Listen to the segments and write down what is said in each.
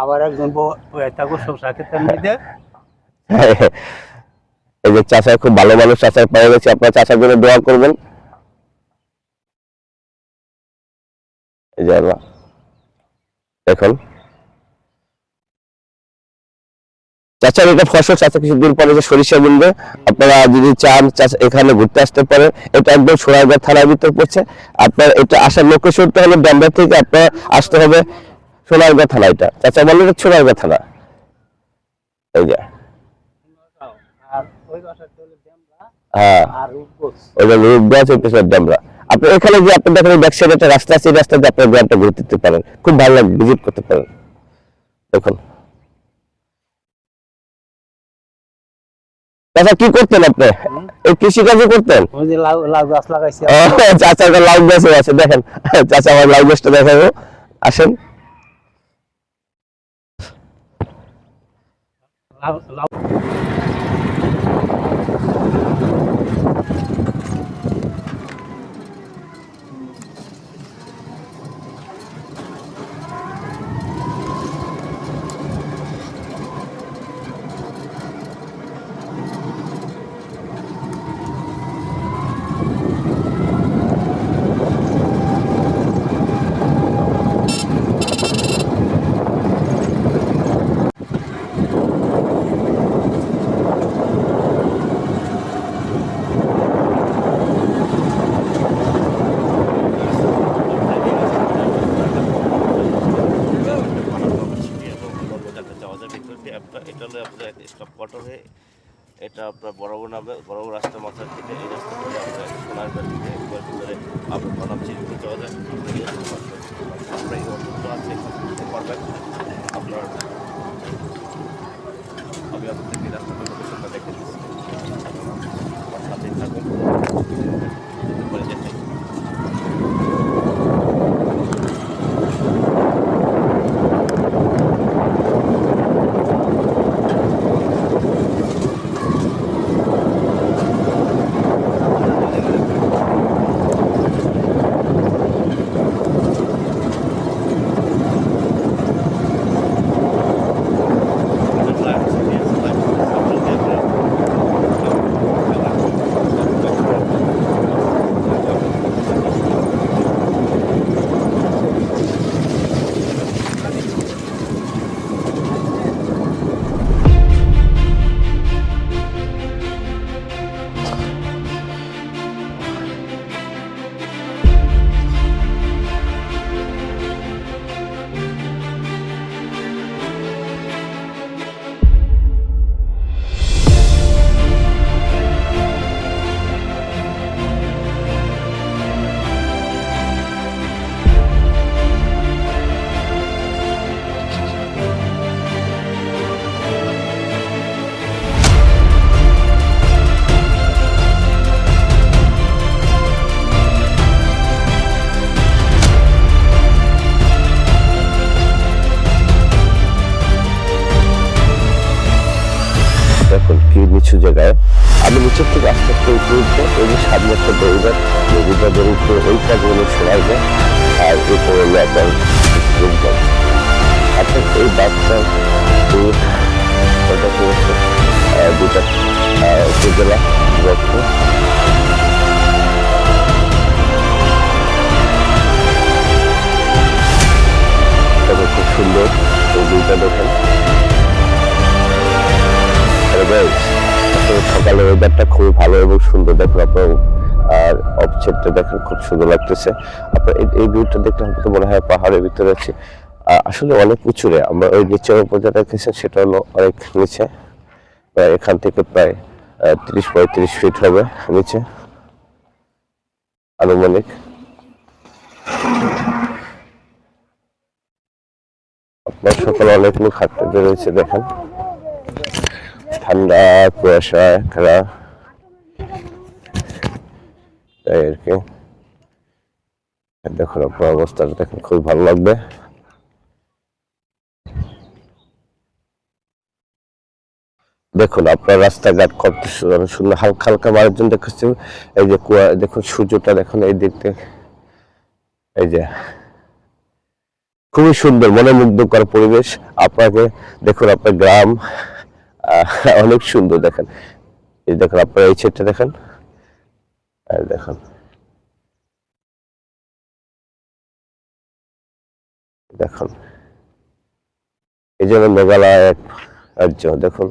আবার একজন থাকবো সংসার ক্ষেত্রের মধ্যে। এই যে চাচা খুব ভালো মানুষ, চাচা পেয়ে গেছে, আপনার চাচার জন্য দোয়া করবেন। এই যে আল্লাহ দেখুন চাচার এটা ফসল, চাচা কিছুদিন পরে যে সরিষা বুনবে, আপনারা যদি চান চাচা এখানে ঘুরতে আসতে পারেন। এটা একদম সোনারগাঁ থানার ভিতর পড়ছে। আপনার এটা আসার লোকেশনটা হলো ডেমরা থেকে আপনার আসতে হবে সোনারগাঁ থানা। এটা চাচা বললেন সোনারগাঁ থানা। এই যে আর ওই বাসার চলে ডেমরা হ্যাঁ, আর রূপগঞ্জ। ওইটা রূপগঞ্জ, ওই পেছনে ডেমরা। আপনি এখানে যে আপনি দেখেন ব্যাক সাইডে একটা রাস্তা আছে, এই রাস্তা দিয়ে আপনার গ্রামটা ঘুরতে যেতে পারেন, খুব ভালো লাগবে, ভিজিট করতে পারেন। দেখুন চাচা কি করতেন আপনি? এই কৃষি কাজও করতেন? ওই যে লাউ গাছ লাগাইছি। চাচার লাউ গাছও আছে, দেখেন চাচা আমার লাউ গাছটা দেখাবো, আসেন। লাউ এটা আপনার বরাবর নামে, বরাবর রাস্তা মাথার থেকে এই রাস্তা ধরে আপনার সোনারগাঁ থেকে একবার ভিতরে আপনার বনাম চিরপুর যাওয়া যায়। আপনার এই অটোটা আছে পারবেন আপনার। আমি আপনাদেরকে রাস্তাটা লোকেশনটা দেখে দিচ্ছি, আমার সাথেই থাকুন। বলে দেখাই দেখুন কি নিচু জায়গায়। আমি নিচের থেকে আস্তে আস্তে উপরে উঠবো। ওই যে সামনে একটা দৌড়ার নদীটা ধরে উপরে, ওই কাজ হলো সোনারগাঁ, আর উপরে হলো আপনার রূপগঞ্জ। আপনার এই বাসটা দুটা উপজেলা গঠন। তবে খুব সুন্দর এই দুইটা দেখেন। সকালের ওয়েদারটা খুবই ভালো এবং সুন্দর, দেখুন আপনার। আর অফসেটটা দেখেন খুব সুন্দর লাগতেছে। আপনার এই ভিউটা দেখলে হয়তো মনে হয় পাহাড়ের ভিতরে আছে, আসলে অনেক উঁচুরে। আমরা ওই নিচের উপরে দেখেছি সেটা হলো অনেক নিচে, প্রায় এখান থেকে প্রায় 30-35 ফিট হবে নিচে আনুমানিক। আপনার সকালে অনেক লোক হাঁটতে বেরোয়েছে, দেখেন ঠান্ডা কুয়াশা খেলা, তাই আর কি। দেখুন আপনার অবস্থাটা দেখেন, খুব ভালো লাগবে। দেখুন আপনার রাস্তাঘাট কত সুন্দর, হালকা হালকা মানুষজন দেখছে। এই যে কুয়া দেখুন, সূর্যটা দেখুন এই দিক থেকে, এই যে খুব খুবই সুন্দর মনোমুগ্ধকর পরিবেশ। আপনাকে দেখুন আপনার গ্রাম অনেক সুন্দর। দেখেন এই দেখুন আপনারা এই ছেটটা দেখেন, দেখুন দেখুন এই জন্য মেঘালয় এক রাজ্য। দেখুন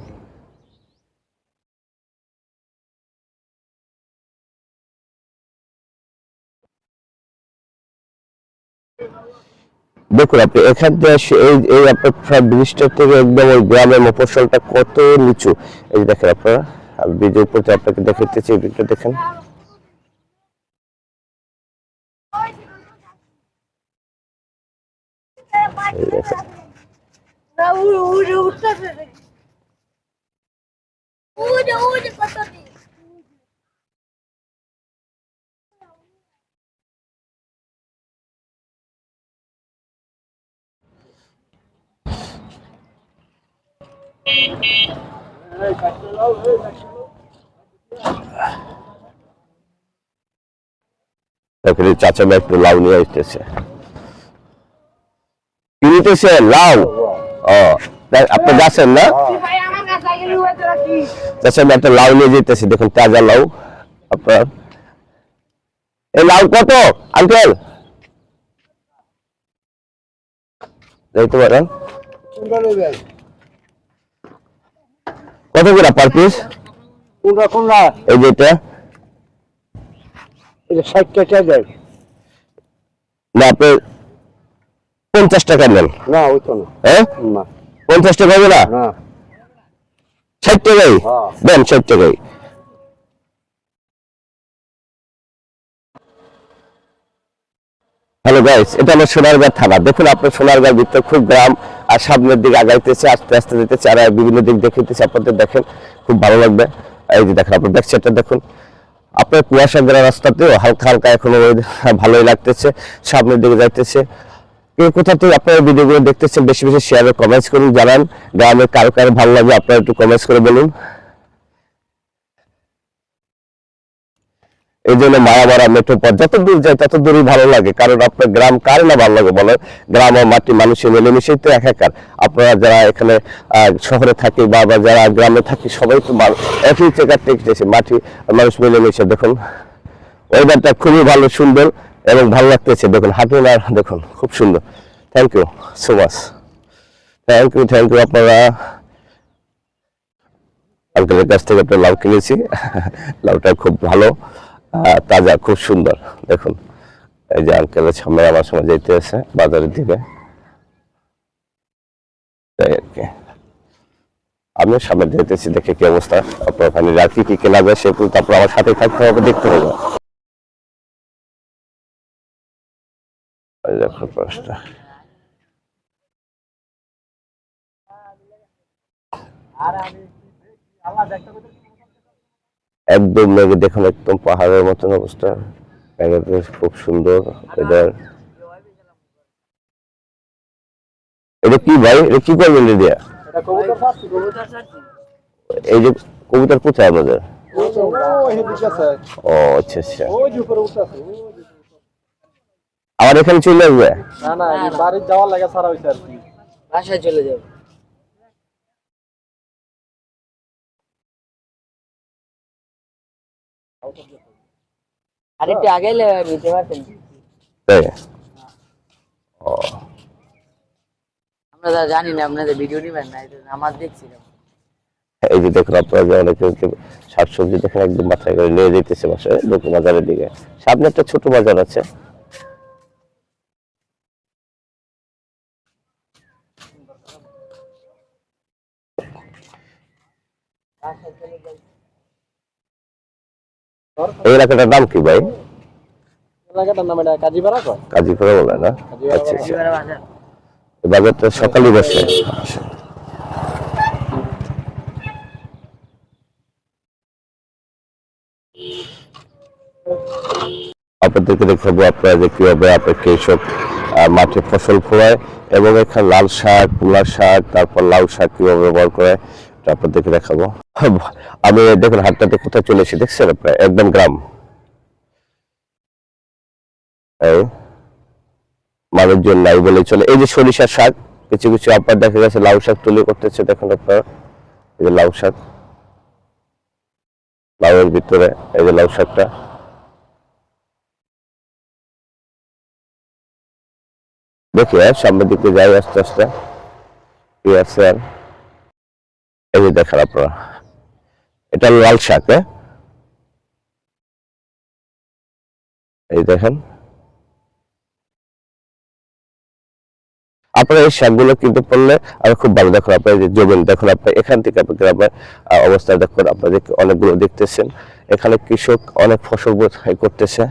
দেখুন আপনি এখান থেকে এই আপনার ব্রিজটা থেকে একদম ওই গ্রামের মফস্বলটা কত নিচু। এই যে দেখেন আপনারা, ব্রিজের উপর আপনাকে দেখাইতেছি, এই ব্রিজটা দেখেন। চাচা মেয়ে একটু লাউ নিয়ে আসতেছে, কিনতেছে লাউ। ও আপনি যাচ্ছেন না? চাচা মেয়ে একটা লাউ নিয়ে যেতেছে, দেখুন তাজা লাউ। আপনার এই লাউ কত আঙ্কেল দেখতে পারেন? কত করে পার পিস? এই যেটা 60 টাকা দেয় না, আপনি 50 টাকা নেন। না ওই তো না। হ্যাঁ না 50 টাকা হবে না, না 60 টাকাই দেন, 60 টাকাই। হ্যালো গাইস, এটা হলো সোনারগাঁ থানা। দেখুন আপনার সোনারগাঁর ভিতর খুব গ্রাম, আর সামনের দিকে আগাইতেছে, আস্তে আস্তে যেতেছে, আর বিভিন্ন দিক দেখাইতেছে আপনাদের। দেখেন খুব ভালো লাগবে। এই যে দেখেন আপনার ব্যাক সাইডটা দেখুন, আপনার কুয়াশা ঘেরা রাস্তাতেও হালকা হালকা এখনো ভালোই লাগতেছে, সামনের দিকে যাইতেছে। কেউ কোথা থেকে আপনারা ভিডিওগুলো দেখতেছেন বেশি বেশি শেয়ারে কমেন্টস করুন, জানান গ্রামের কারো কারো ভালো লাগবে আপনারা একটু কমেন্টস করে বলুন। এই জন্য মায়ামারা মেট্রো পথ যত দূর যায় তত দূরই ভালো লাগে, কারণ আপনার গ্রাম কার না ভালো লাগে বলেন? গ্রাম ও মাটি মানুষের মিলেমিশেই তো একাকার। আপনারা যারা এখানে শহরে থাকি বা যারা গ্রামে থাকি সবাই তো একই জায়গার টেকতেছে, মাটি মানুষ মিলেমিশে। দেখুন ওয়েদারটা খুবই ভালো, সুন্দর এবং ভালো লাগতেছে। দেখুন হাঁটুন আর দেখুন খুব সুন্দর। Thank you so much, thank you. আপনারা আঙ্কেলের কাছ থেকে একটা লাউ কিনেছি, লাউটা খুব ভালো, তাজা, খুব সুন্দর। দেখুন এই যে আঙ্কেলের সামনে আমার সময় যেতে আছে বাজারের দিকে, তাই আর কি আমি সামনে যেতেছি, দেখে কি অবস্থা। আপনার ওখানে আর কি কি কেনা যায় সেগুলো তারপর আমার সাথে থাকতে হবে, দেখতে হবে। দেখুন পাঁচটা একদম মেঘে, দেখুন একদম পাহাড়ের মতন অবস্থা। খুব সুন্দর ওয়েদার। এটা কি ভাই, এটা কি করবেন দিয়া? এই যে কবুতর কোথায় আমাদের? ও আচ্ছা আচ্ছা, আমার এখানে চলে আসবে? না না বাড়ি যাওয়ার লাগে সারা হইছে আর কি, বাসায় চলে যাবে। আরেকটু আগে নিতে পারতেন। ও আমরা জানি না আপনাদের ভিডিও নিবেন না, আমার দেখছিলাম। এই যে দেখুন আপনারা যে অনেকে শাকসবজি দেখেন একদম মাথায় করে নিয়ে যেতেছে বাসায় দোকান বাজারের দিকে। সামনে একটা ছোট বাজার আছে। এই এলাকাটার নাম কি ভাই? এলাকাটার নাম এটা কাজীপাড়া। কাজীপাড়া বলে না? আচ্ছা আচ্ছা, বাজারটা সকালে বসে। আপনাদেরকে দেখাবো আপনারা যে কিভাবে আপনাকে এইসব মাঠে ফসল ফলায়, এবং এখানে লাল শাক, মূলা শাক, তারপর লাউ শাক কিভাবে ব্যবহার করে আপনাদেরকে দেখাবো। আমি দেখুন হাটটাতে কোথায় চলে এসেছি দেখছেন আপনারা, একদম গ্রাম। এই মানুষজন নাই বলে চলে। এই যে সরিষার শাক, কিছু কিছু আপনার দেখা গেছে লাউ শাক তুলে করতেছে, দেখুন আপনার এই যে লাউ শাক, লাউয়ের ভিতরে এই যে লাউ শাকটা। দেখি সামনের দিকে যাই আস্তে আস্তে কি আছে। আর এই যে দেখেন আপনারা, এটা লাল শাক। এই দেখেন আপনারা এই শাকগুলো কিন্তু পড়লে আর খুব ভালো। দেখুন আপনার যে জমিন, দেখুন আপনার এখান থেকে আপনার অবস্থা দেখুন, আপনাদের অনেকগুলো দেখতেছেন। এখানে কৃষক অনেক ফসল করতেছে।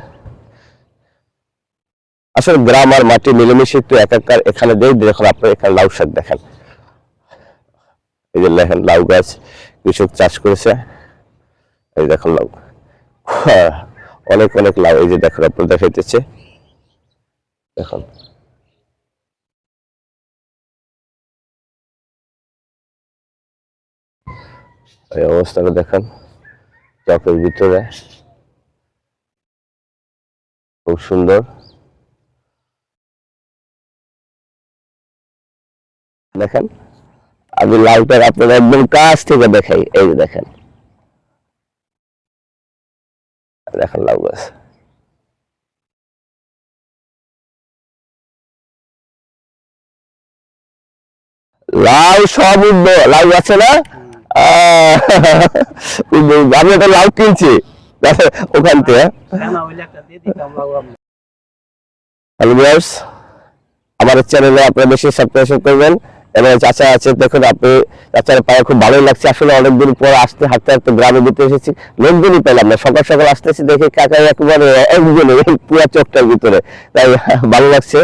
আসলে গ্রাম আর মাটি মিলেমিশে একটু একাকার। এখানে দেখুন আপনার এখানে লাউ শাক দেখেন, এই যে দেখেন লাউ গাছ কৃষক চাষ করেছে। এই দেখুন লাউ, অনেক অনেক লাউ। এই যে দেখুন আপনার দেখাইতেছে, দেখুন এই অবস্থাটা দেখেন চকের ভিতরে, খুব সুন্দর। দেখেন আমি লাউটার আপনারা একদম কাছ থেকে দেখাই। এই যে দেখেন, দেখেন লাউ গাছ। লাউ সব উঠবো, লাউ আছে না? আমি একটা লাউ কিনছি ওখান থেকে। হ্যালো ভিউয়ার্স, আমার চ্যানেলে আপনারা বেশি সাবস্ক্রাইব করবেন। এবং চাচা আছে, দেখুন আপনি চাচার পায়ে খুব ভালোই লাগছে। আসলে অনেকদিন পর আসতে হাঁটতে হাঁটতে গ্রামে দিতে এসেছি, লোকজনই পেলাম না। সকাল সকাল আসতেছি দেখে কাকা একেবারে একজনে পুরো চোখটার ভিতরে, তাই ভালো লাগছে।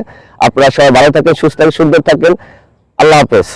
আপনারা সবাই ভালো থাকেন, সুস্থ থাকেন, সুন্দর থাকেন। আল্লাহ হাফেজ।